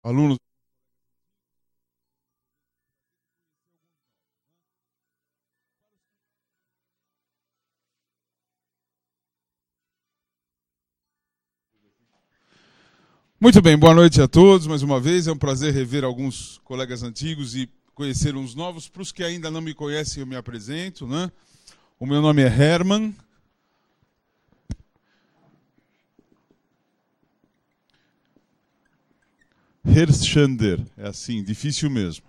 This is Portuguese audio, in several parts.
Alunos. Muito bem, boa noite a todos. Mais uma vez, é um prazer rever alguns colegas antigos e conhecer uns novos. Para os que ainda não me conhecem, eu me apresento, né? O meu nome é Herman. Herschander, é assim, difícil mesmo.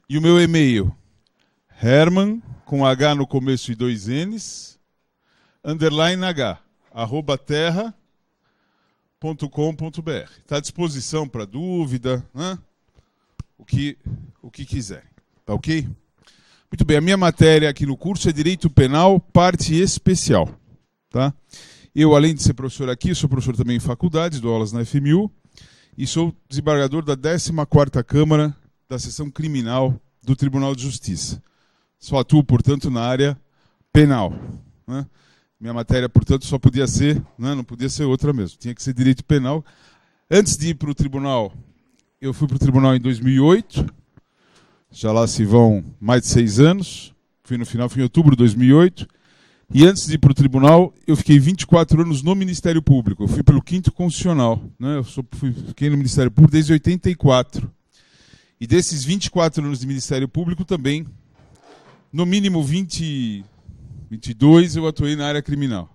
E o meu e-mail, Herman, com H no começo e 2 N's, underline H, @terra.com.br. Está à disposição para dúvida, né? O que quiserem. Tá ok? Muito bem, a minha matéria aqui no curso é Direito Penal, parte especial. Tá? Eu, além de ser professor aqui, sou professor também em faculdades, dou aulas na FMU, e sou desembargador da 14ª Câmara da Seção Criminal do Tribunal de Justiça. Só atuo, portanto, na área penal. Né? Minha matéria, portanto, só podia ser, né? Não podia ser outra mesmo, tinha que ser direito penal. Antes de ir para o tribunal, eu fui para o tribunal em 2008, já lá se vão mais de 6 anos, fui em outubro de 2008, e antes de ir para o tribunal, eu fiquei 24 anos no Ministério Público, eu fui pelo 5º Constitucional, né? Fiquei no Ministério Público desde 84, e desses 24 anos de Ministério Público também, no mínimo 22 eu atuei na área criminal.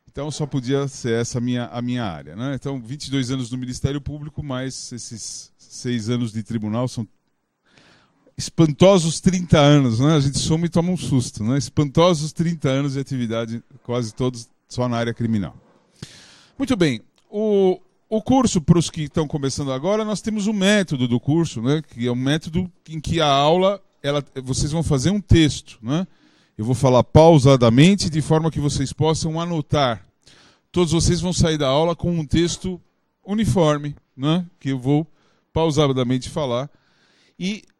Então só podia ser essa a minha área. Né? Então 22 anos no Ministério Público, mais esses 6 anos de tribunal, são espantosos 30 anos. Né? A gente soma e toma um susto. Né? Espantosos 30 anos de atividade, quase todos só na área criminal. Muito bem. O curso, para os que estão começando agora, nós temos o método do curso, né? Que é um método em que a aula, vocês vão fazer um texto. Né? Eu vou falar pausadamente, de forma que vocês possam anotar. Todos vocês vão sair da aula com um texto uniforme, né? Que eu vou pausadamente falar.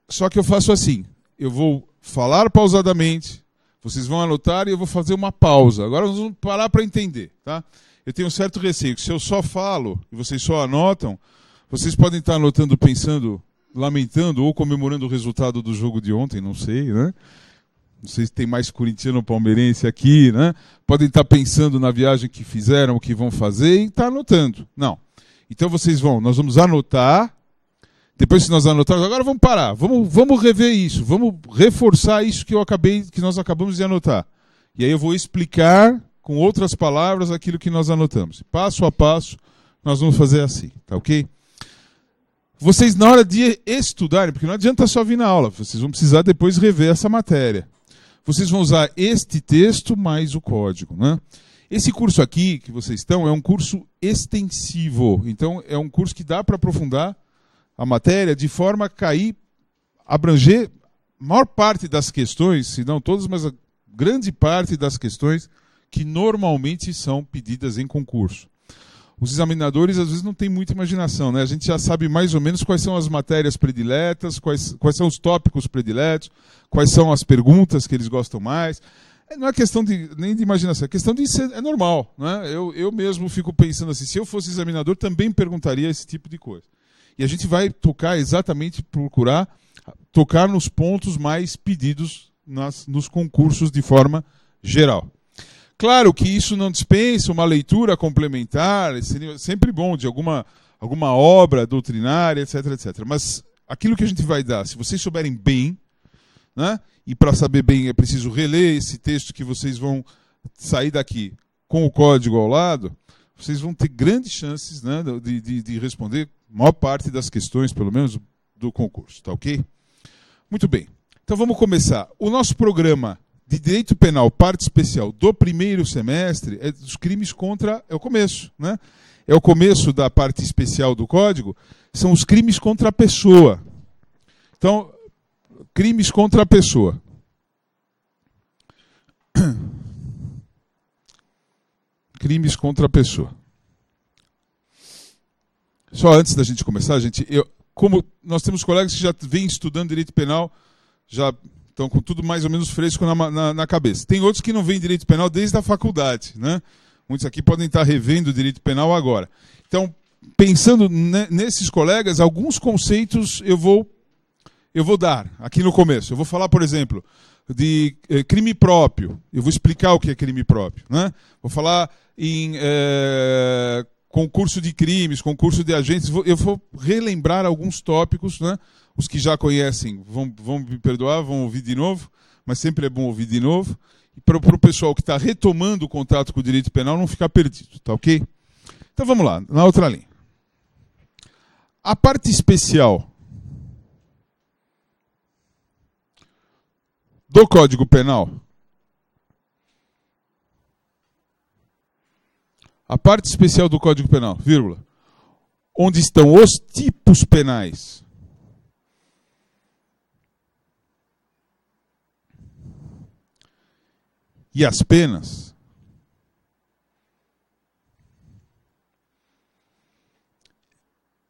Só que eu faço assim, eu vou falar pausadamente, vocês vão anotar e eu vou fazer uma pausa. Agora nós vamos parar para entender. Tá? Eu tenho um certo receio, que se eu só falo e vocês só anotam, vocês podem estar anotando, pensando, lamentando ou comemorando o resultado do jogo de ontem, não sei, né? Não sei se tem mais corintiano ou palmeirense aqui, né? Podem estar pensando na viagem que fizeram, o que vão fazer e estar anotando. Não. Então nós vamos anotar. Depois que nós anotarmos, agora vamos parar. Vamos rever isso. Vamos reforçar isso que nós acabamos de anotar. E aí eu vou explicar com outras palavras aquilo que nós anotamos. Passo a passo, nós vamos fazer assim, tá ok? Vocês, na hora de estudarem, porque não adianta só vir na aula, vocês vão precisar depois rever essa matéria. Vocês vão usar este texto mais o código. Né? Esse curso aqui que vocês estão é um curso extensivo. Então, é um curso que dá para aprofundar a matéria de forma a abranger a maior parte das questões, se não todas, mas a grande parte das questões que normalmente são pedidas em concurso. Os examinadores, às vezes, não têm muita imaginação. Né? A gente já sabe mais ou menos quais são as matérias prediletas, quais são os tópicos prediletos, quais são as perguntas que eles gostam mais. Não é questão nem de imaginação, é questão de ser, é normal. Né? Eu mesmo fico pensando assim, se eu fosse examinador, também perguntaria esse tipo de coisa. E a gente vai procurar tocar nos pontos mais pedidos nos concursos de forma geral. Claro que isso não dispensa uma leitura complementar, seria sempre bom, de alguma obra doutrinária, etc, etc. Mas aquilo que a gente vai dar, se vocês souberem bem, né, e para saber bem é preciso reler esse texto que vocês vão sair daqui com o código ao lado, vocês vão ter grandes chances, né, de responder a maior parte das questões, pelo menos, do concurso. Tá ok? Muito bem. Então vamos começar. O nosso programa de Direito Penal, parte especial do primeiro semestre, é dos crimes contra... É o começo, né? É o começo da parte especial do Código, são os crimes contra a pessoa. Então, crimes contra a pessoa. Crimes contra a pessoa. Só antes da gente começar, gente, como nós temos colegas que já vêm estudando Direito Penal, já... Estão com tudo mais ou menos fresco na cabeça. Tem outros que não veem direito penal desde a faculdade, né? Muitos aqui podem estar revendo o direito penal agora. Então, pensando nesses colegas, alguns conceitos eu vou dar aqui no começo. Eu vou falar, por exemplo, de crime próprio. Eu vou explicar o que é crime próprio, né? Vou falar em concurso de crimes, concurso de agentes. Eu vou relembrar alguns tópicos, né? Os que já conhecem vão me perdoar, vão ouvir de novo, mas sempre é bom ouvir de novo. E para o pessoal que está retomando o contato com o direito penal não ficar perdido, tá ok? Então vamos lá, na outra linha. A parte especial do Código Penal. A parte especial do Código Penal, vírgula, onde estão os tipos penais. E as penas.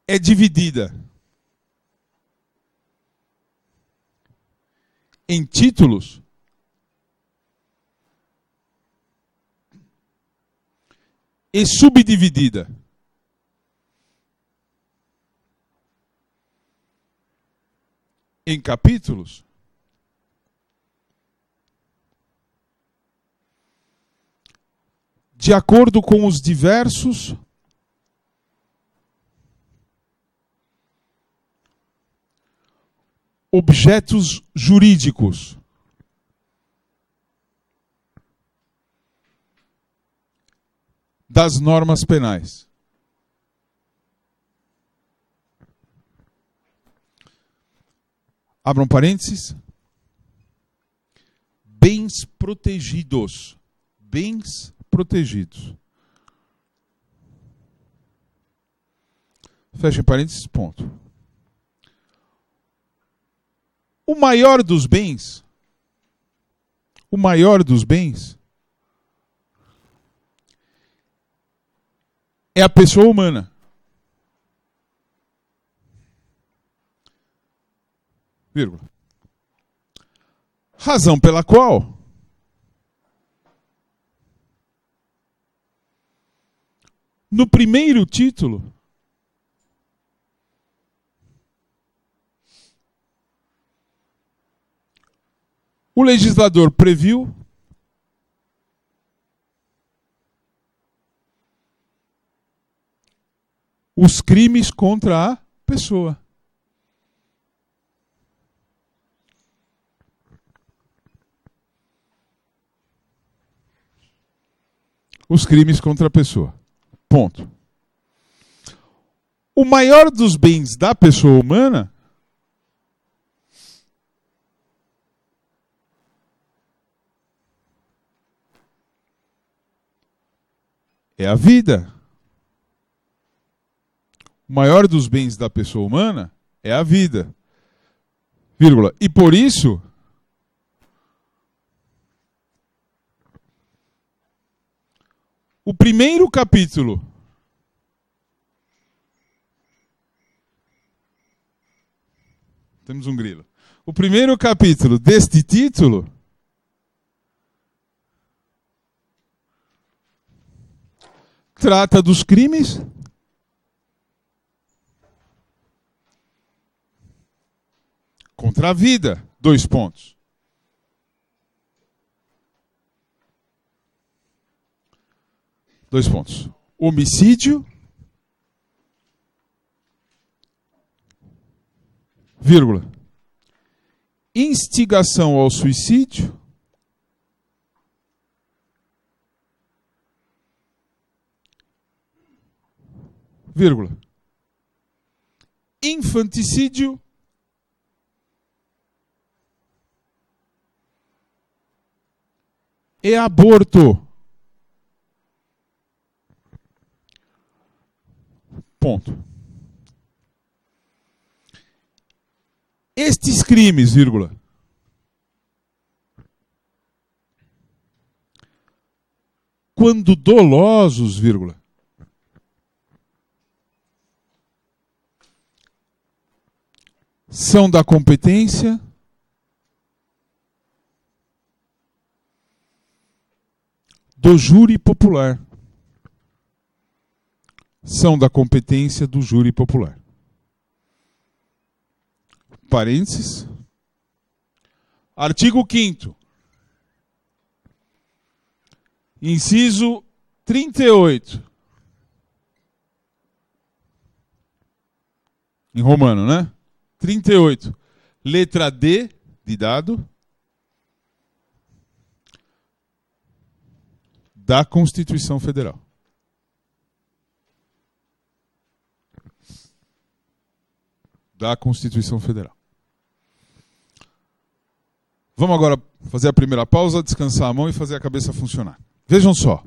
É dividida em títulos e subdividida em capítulos de acordo com os diversos objetos jurídicos das normas penais. Abram parênteses. Bens protegidos. Bens protegidos. Fechem parênteses, ponto. O maior dos bens é a pessoa humana. Vírgula. Razão pela qual no primeiro título o legislador previu os crimes contra a pessoa. Os crimes contra a pessoa. Ponto. O maior dos bens da pessoa humana é a vida. O maior dos bens da pessoa humana é a vida. Vírgula. E por isso, o primeiro capítulo temos um grilo. O primeiro capítulo deste título trata dos crimes contra a vida. 2 pontos. Homicídio, vírgula, instigação ao suicídio, vírgula, infanticídio, e aborto. Ponto. Estes crimes, vírgula, quando dolosos, vírgula, são da competência do júri popular. são da competência do júri popular. Parênteses. Artigo 5º. Inciso 38. Em romano, né? 38. Letra D de dado da Constituição Federal. Da Constituição Federal. Vamos agora fazer a primeira pausa, descansar a mão e fazer a cabeça funcionar. Vejam só.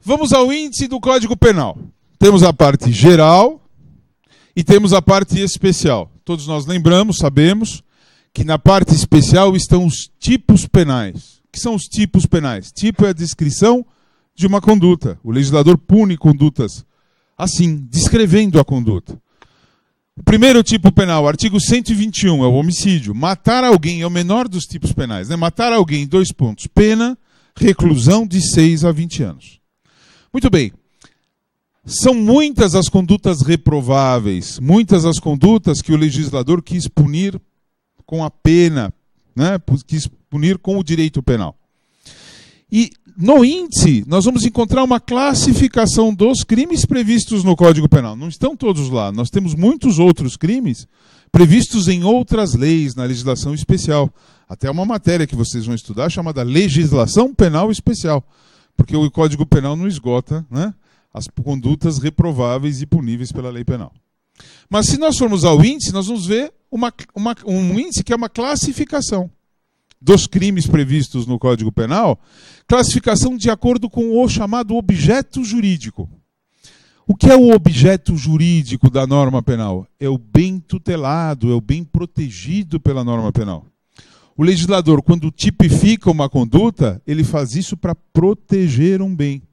Vamos ao índice do Código Penal. Temos a parte geral e temos a parte especial. Todos nós lembramos, sabemos, que na parte especial estão os tipos penais. O que são os tipos penais? Tipo é a descrição de uma conduta. O legislador pune condutas assim, descrevendo a conduta. O primeiro tipo penal, artigo 121, é o homicídio. Matar alguém é o menor dos tipos penais. Né? Matar alguém, 2 pontos. Pena, reclusão de 6 a 20 anos. Muito bem. São muitas as condutas reprováveis, muitas as condutas que o legislador quis punir com a pena, né? Quis punir com o direito penal. E no índice, nós vamos encontrar uma classificação dos crimes previstos no Código Penal. Não estão todos lá. Nós temos muitos outros crimes previstos em outras leis, na legislação especial. Até uma matéria que vocês vão estudar chamada Legislação Penal Especial. Porque o Código Penal não esgota, né, as condutas reprováveis e puníveis pela lei penal. Mas se nós formos ao índice, nós vamos ver um índice que é uma classificação dos crimes previstos no Código Penal, classificação de acordo com o chamado objeto jurídico. O que é o objeto jurídico da norma penal? É o bem tutelado, é o bem protegido pela norma penal. O legislador, quando tipifica uma conduta, ele faz isso para proteger um bem.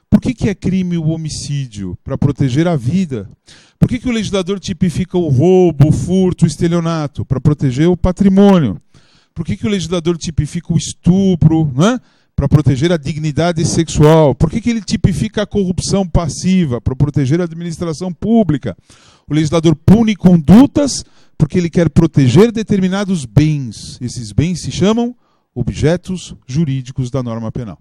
Por que é crime o homicídio? Para proteger a vida. Por que o legislador tipifica o roubo, o furto, o estelionato? Para proteger o patrimônio. Por que o legislador tipifica o estupro, né? Para proteger a dignidade sexual? Por que ele tipifica a corrupção passiva? Para proteger a administração pública? O legislador pune condutas porque ele quer proteger determinados bens. Esses bens se chamam objetos jurídicos da norma penal.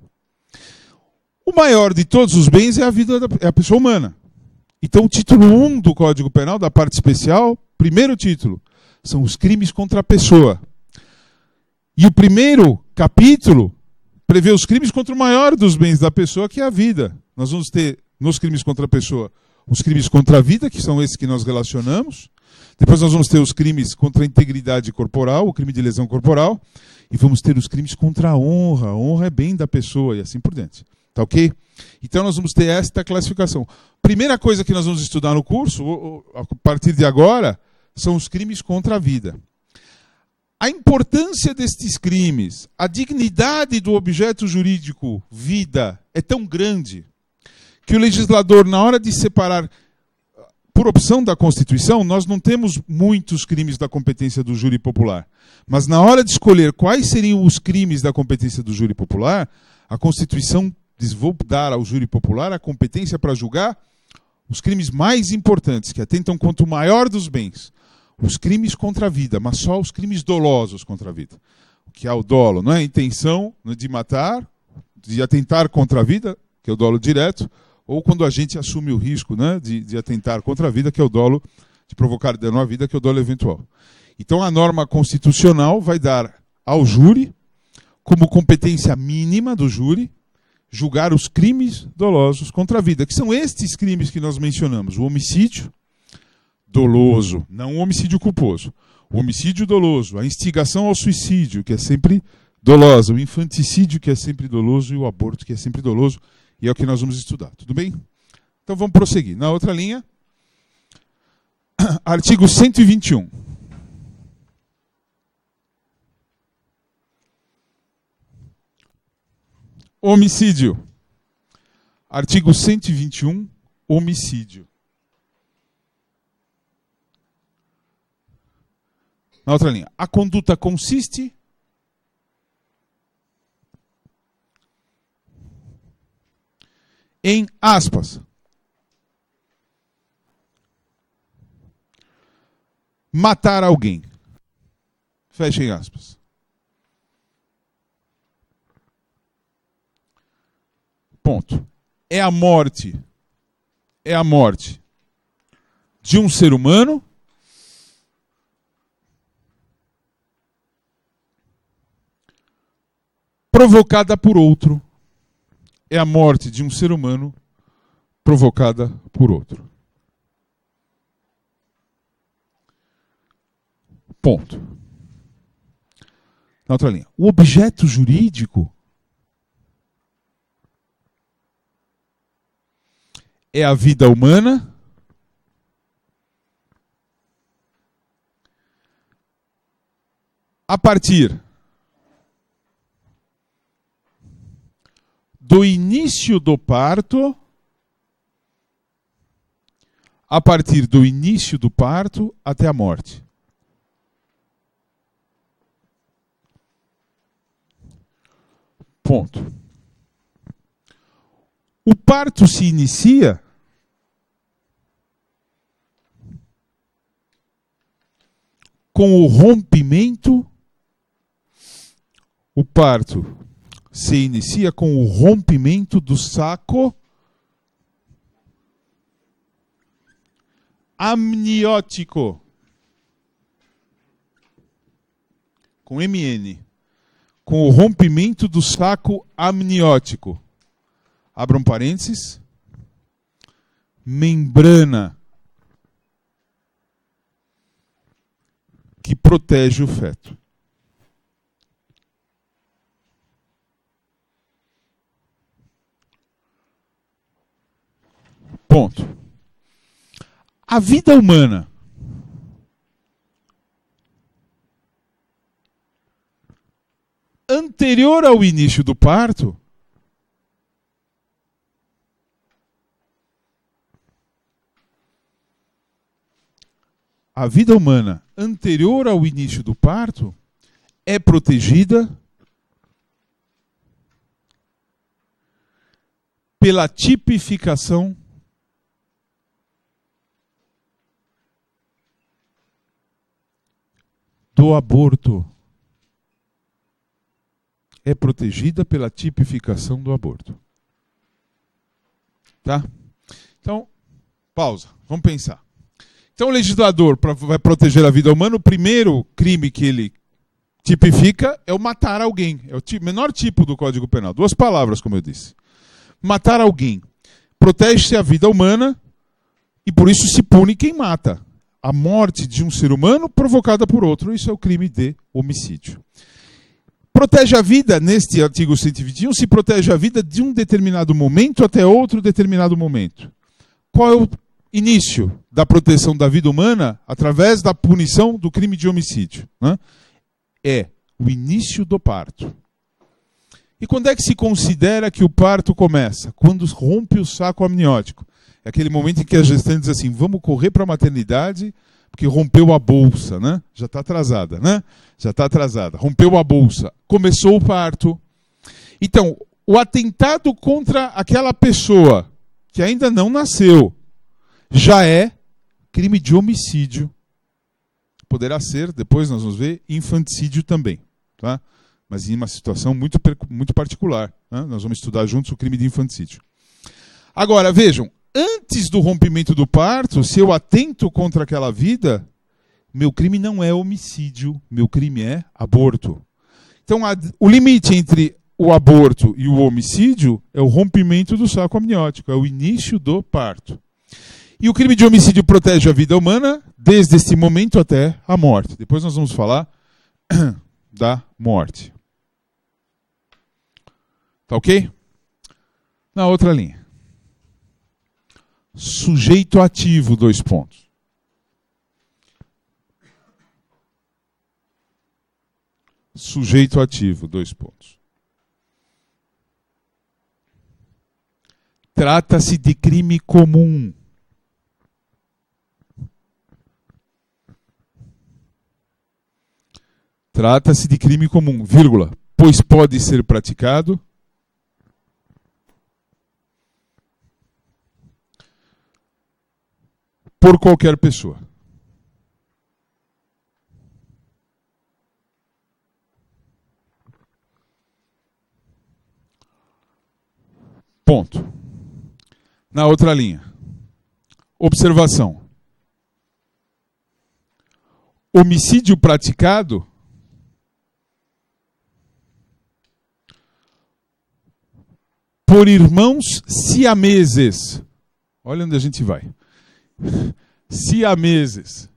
O maior de todos os bens é a vida é a pessoa humana. Então, o título 1 do Código Penal, da parte especial, primeiro título, são os crimes contra a pessoa. E o primeiro capítulo prevê os crimes contra o maior dos bens da pessoa, que é a vida. Nós vamos ter, nos crimes contra a pessoa, os crimes contra a vida, que são esses que nós relacionamos. Depois nós vamos ter os crimes contra a integridade corporal, o crime de lesão corporal. E vamos ter os crimes contra a honra. A honra é bem da pessoa e assim por diante. Tá ok? Então nós vamos ter esta classificação. Primeira coisa que nós vamos estudar no curso, a partir de agora, são os crimes contra a vida. A importância destes crimes, a dignidade do objeto jurídico vida é tão grande que o legislador, na hora de separar, por opção da Constituição, nós não temos muitos crimes da competência do júri popular. Mas na hora de escolher quais seriam os crimes da competência do júri popular, a Constituição diz: vou dar ao júri popular a competência para julgar os crimes mais importantes, que atentam contra o maior dos bens. Os crimes contra a vida, mas só os crimes dolosos contra a vida. O que é o dolo? Não é a intenção de matar, de atentar contra a vida, que é o dolo direto, ou quando a gente assume o risco, né, de atentar contra a vida, que é o dolo de provocar dano à vida, que é o dolo eventual. Então a norma constitucional vai dar ao júri, como competência mínima do júri, julgar os crimes dolosos contra a vida, que são estes crimes que nós mencionamos: o homicídio doloso, não o homicídio culposo. O homicídio doloso, a instigação ao suicídio, que é sempre dolosa, o infanticídio, que é sempre doloso, e o aborto, que é sempre doloso, e é o que nós vamos estudar. Tudo bem? Então vamos prosseguir. Na outra linha, artigo 121. Homicídio. Artigo 121, homicídio. Na outra linha, a conduta consiste em, aspas, matar alguém. Fechem aspas. Ponto. É a morte de um ser humano provocada por outro. É a morte de um ser humano provocada por outro. Ponto. Na outra linha. O objeto jurídico é a vida humana a partir do início do parto, até a morte. Ponto. O parto se inicia com o rompimento. O parto se inicia com o rompimento do saco amniótico. Com MN. Com o rompimento do saco amniótico. Abram parênteses. Membrana que protege o feto. Ponto. A vida humana anterior ao início do parto é protegida pela tipificação do aborto. É protegida pela tipificação do aborto. Tá? Então, pausa. Vamos pensar. Então, o legislador vai proteger a vida humana. O primeiro crime que ele tipifica é o matar alguém. É o menor tipo do Código Penal. 2 palavras, como eu disse. Matar alguém. Protege-se a vida humana e, por isso, se pune quem mata. A morte de um ser humano provocada por outro. Isso é o crime de homicídio. Protege a vida, neste artigo 121, se protege a vida de um determinado momento até outro determinado momento. Qual é o início da proteção da vida humana através da punição do crime de homicídio? Né? É o início do parto. E quando é que se considera que o parto começa? Quando rompe o saco amniótico. É aquele momento em que a gestante diz assim, vamos correr para a maternidade, porque rompeu a bolsa, né? Já está atrasada, né? Já está atrasada. Rompeu a bolsa. Começou o parto. Então, o atentado contra aquela pessoa que ainda não nasceu já é crime de homicídio. Poderá ser, depois nós vamos ver, infanticídio também. Tá? Mas em uma situação muito particular. Né? Nós vamos estudar juntos o crime de infanticídio. Agora, vejam, antes do rompimento do parto, se eu atento contra aquela vida, meu crime não é homicídio, meu crime é aborto. Então, o limite entre o aborto e o homicídio é o rompimento do saco amniótico, é o início do parto. E o crime de homicídio protege a vida humana desde esse momento até a morte. Depois nós vamos falar da morte. Tá ok? Na outra linha. Sujeito ativo, 2 pontos. Sujeito ativo, 2 pontos. Trata-se de crime comum. Trata-se de crime comum, vírgula, pois pode ser praticado por qualquer pessoa. Ponto. Na outra linha. Observação. Homicídio praticado por irmãos siameses. Olha onde a gente vai. Siameses.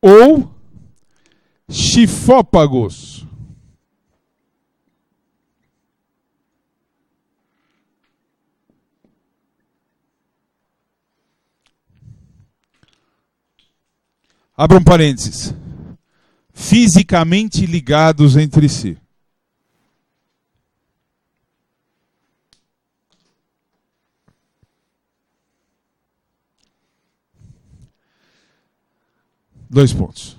Ou chifópagos. Abram parênteses. Fisicamente ligados entre si. Dois pontos.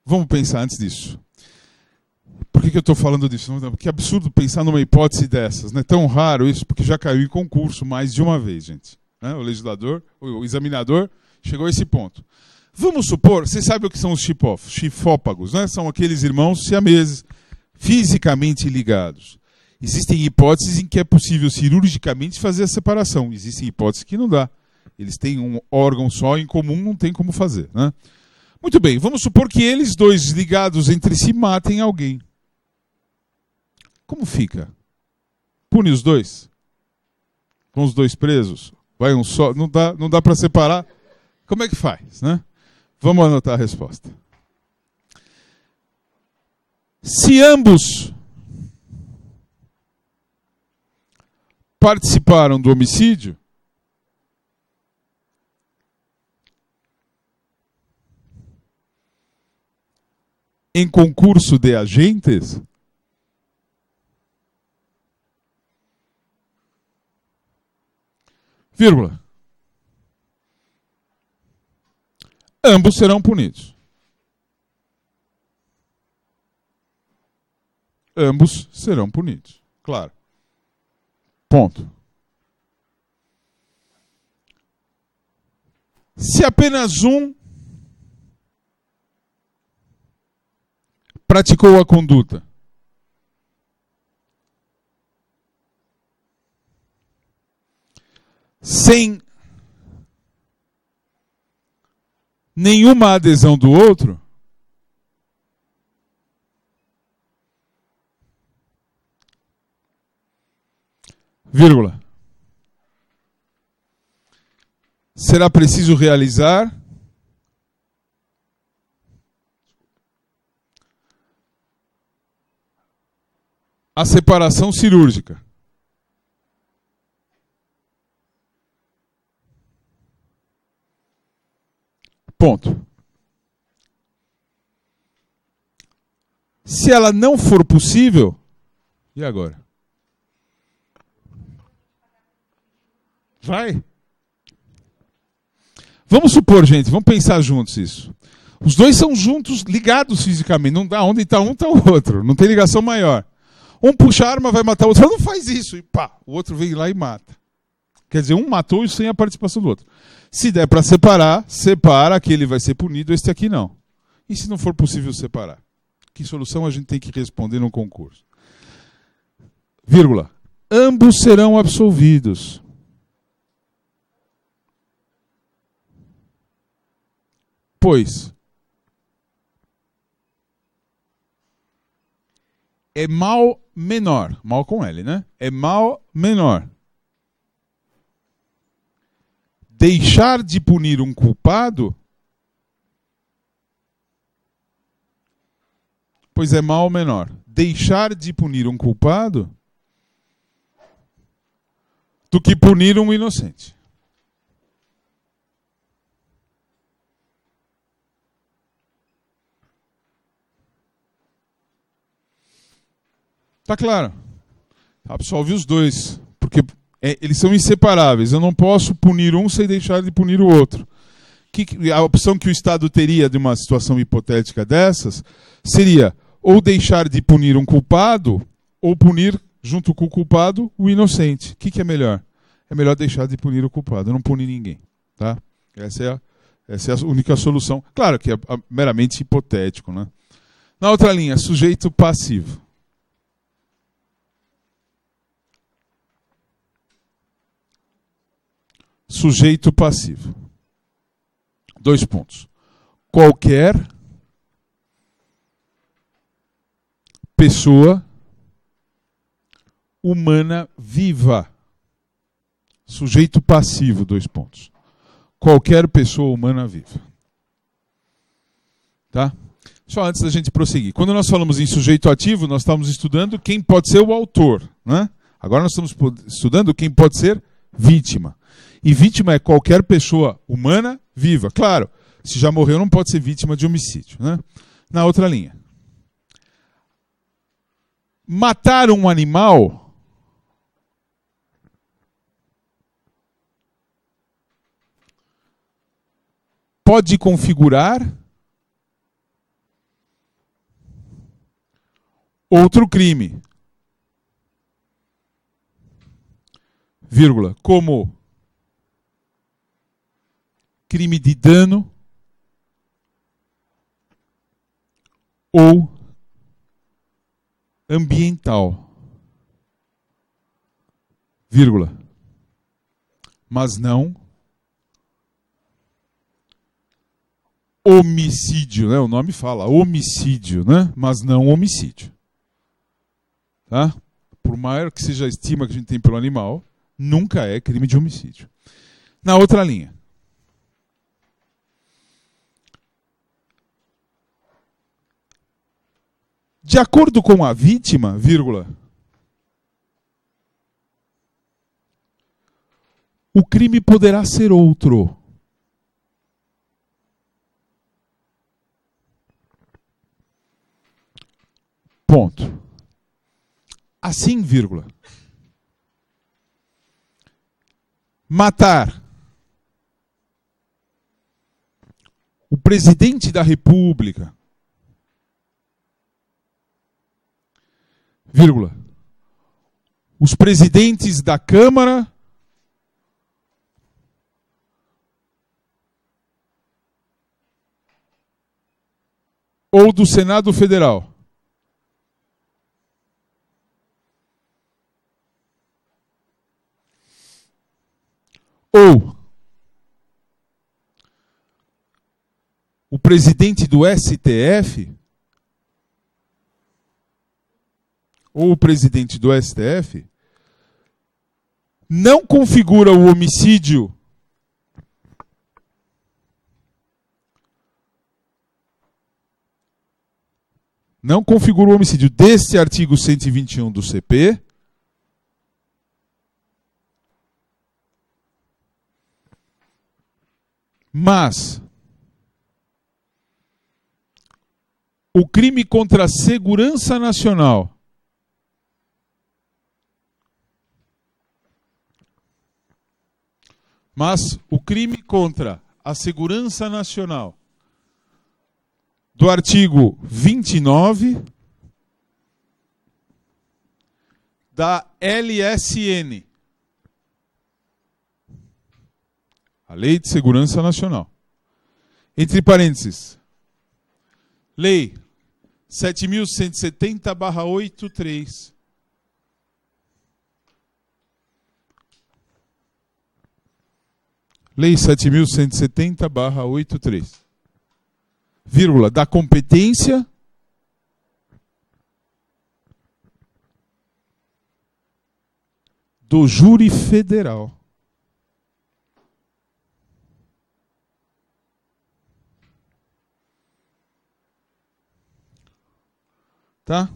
Vamos pensar antes disso. Por que eu estou falando disso? Que absurdo pensar numa hipótese dessas. Não é tão raro isso, porque já caiu em concurso mais de uma vez, gente. O legislador, o examinador, chegou a esse ponto. Vamos supor, vocês sabem o que são os chifópagos, né? São aqueles irmãos siameses, fisicamente ligados. Existem hipóteses em que é possível cirurgicamente fazer a separação. Existem hipóteses que não dá. Eles têm um órgão só, em comum não tem como fazer, né? Muito bem, vamos supor que eles dois ligados entre si matem alguém. Como fica? Pune os dois? Com os dois presos? Vai um só? Não dá para separar? Como é que faz, né? Vamos anotar a resposta. Se ambos participaram do homicídio, em concurso de agentes, vírgula, ambos serão punidos. Ambos serão punidos. Claro. Ponto. Se apenas um praticou a conduta, sem nenhuma adesão do outro, vírgula, será preciso realizar a separação cirúrgica. Ponto. Se ela não for possível, e agora? Vai? Vamos supor, gente, vamos pensar juntos isso. Os dois são juntos, ligados fisicamente. Não dá, onde está um, está o outro. Não tem ligação maior. Um puxa a arma, vai matar o outro. Não faz isso. E pá, o outro vem lá e mata. Quer dizer, um matou sem a participação do outro. Se der para separar, separa, aquele vai ser punido, este aqui não. E se não for possível separar? Que solução a gente tem que responder no concurso? Vírgula. Ambos serão absolvidos. Pois é mal menor, mal com L, né? É mal menor deixar de punir um culpado, pois é mal menor deixar de punir um culpado do que punir um inocente. Tá claro. Absolve os dois, porque eles são inseparáveis. Eu não posso punir um sem deixar de punir o outro. A opção que o Estado teria de uma situação hipotética dessas seria ou deixar de punir um culpado ou punir, junto com o culpado, o inocente. O que é melhor? É melhor deixar de punir o culpado, não punir ninguém. Tá? Essa é a única solução. Claro que é meramente hipotético, né? Na outra linha, sujeito passivo. sujeito passivo. 2 pontos. Qualquer pessoa humana viva. Sujeito passivo, 2 pontos. Qualquer pessoa humana viva. Tá? Só antes da gente prosseguir. Quando nós falamos em sujeito ativo, nós estamos estudando quem pode ser o autor, né? Agora nós estamos estudando quem pode ser vítima. E vítima é qualquer pessoa humana viva. Claro, se já morreu não pode ser vítima de homicídio, né? Na outra linha. Matar um animal pode configurar outro crime, vírgula, como crime de dano ou ambiental, vírgula, mas não homicídio, né? O nome fala homicídio, né? Mas não homicídio. Tá? Por maior que seja a estima que a gente tem pelo animal, nunca é crime de homicídio. Na outra linha. De acordo com a vítima, vírgula, o crime poderá ser outro. Ponto. Assim, vírgula. Matar o presidente da República, vírgula, os presidentes da Câmara ou do Senado Federal. Ou o presidente do STF, ou o presidente do STF, não configura o homicídio deste artigo 121 do CP, mas o crime contra a segurança nacional do artigo 29 da LSN, a Lei de Segurança Nacional. Entre parênteses, Lei 7.170/83. Lei 7.170/83. Vírgula, da competência do júri federal. Tá?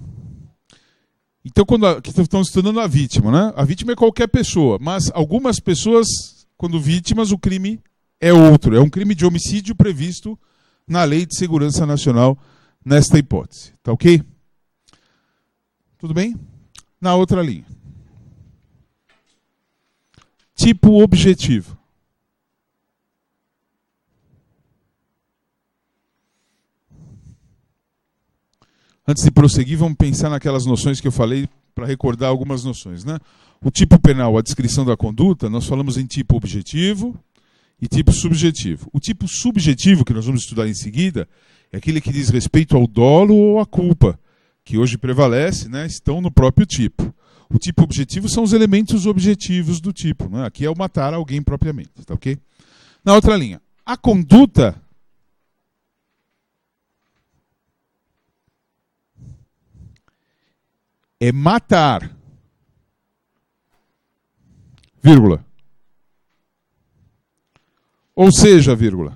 Então, aqui estamos estudando a vítima, né? A vítima é qualquer pessoa, mas algumas pessoas, quando vítimas, o crime é outro. É um crime de homicídio previsto na Lei de Segurança Nacional nesta hipótese. Tá ok? Tudo bem? Na outra linha. Tipo objetivo. Antes de prosseguir, vamos pensar naquelas noções que eu falei para recordar algumas noções, né? O tipo penal, a descrição da conduta, nós falamos em tipo objetivo e tipo subjetivo. O tipo subjetivo, que nós vamos estudar em seguida, é aquele que diz respeito ao dolo ou à culpa, que hoje prevalece, né? Estão no próprio tipo. O tipo objetivo são os elementos objetivos do tipo, né? Aqui é o matar alguém propriamente, tá ok? Na outra linha, a conduta é matar, vírgula. Ou seja, vírgula.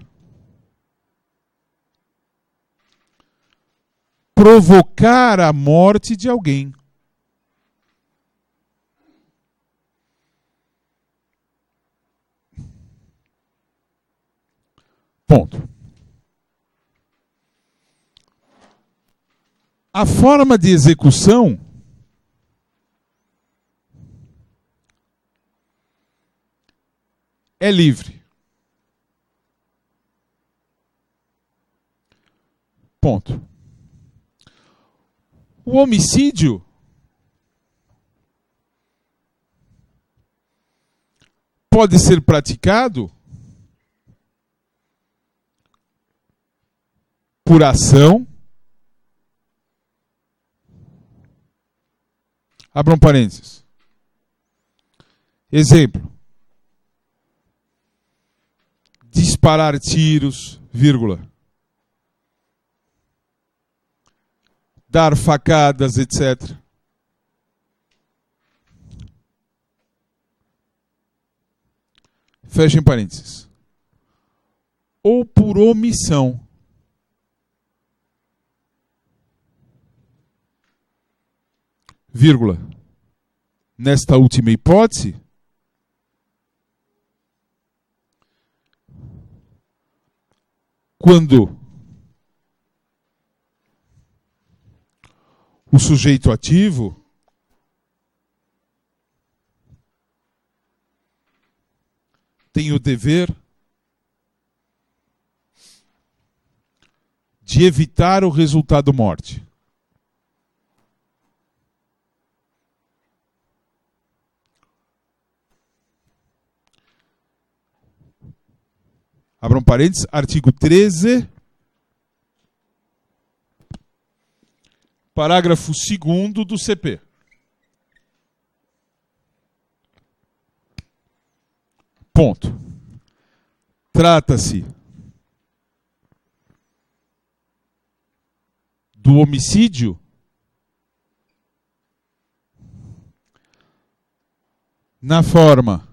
Provocar a morte de alguém. Ponto. A forma de execução é livre. Ponto. O homicídio pode ser praticado por ação. Abram parênteses. Exemplo. Disparar tiros, vírgula. Dar facadas, etc. Fechem parênteses. Ou por omissão. Vírgula. Nesta última hipótese, quando o sujeito ativo tem o dever de evitar o resultado morte. Abram parênteses, artigo 13, parágrafo 2º do CP. Ponto. Trata-se do homicídio na forma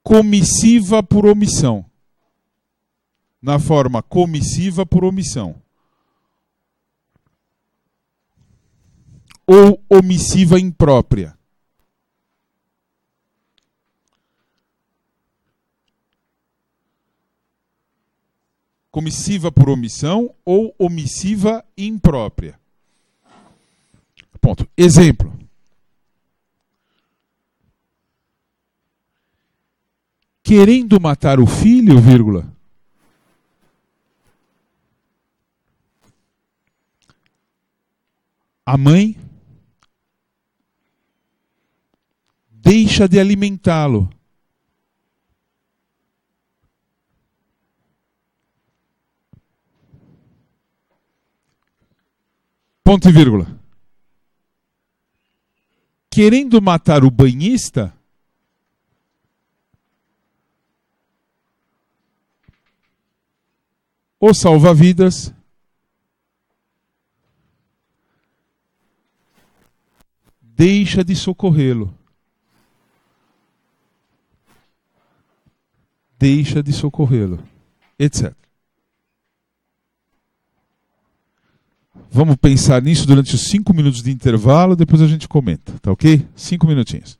comissiva por omissão. Na forma comissiva por omissão. Ou omissiva imprópria. Comissiva por omissão ou omissiva imprópria. Ponto. Exemplo. Querendo matar o filho, vírgula. A mãe deixa de alimentá-lo. Ponto e vírgula. Querendo matar o banhista, o salva-vidas deixa de socorrê-lo. Deixa de socorrê-lo, etc. Vamos pensar nisso durante os 5 minutos de intervalo, depois a gente comenta, tá ok? 5 minutinhos.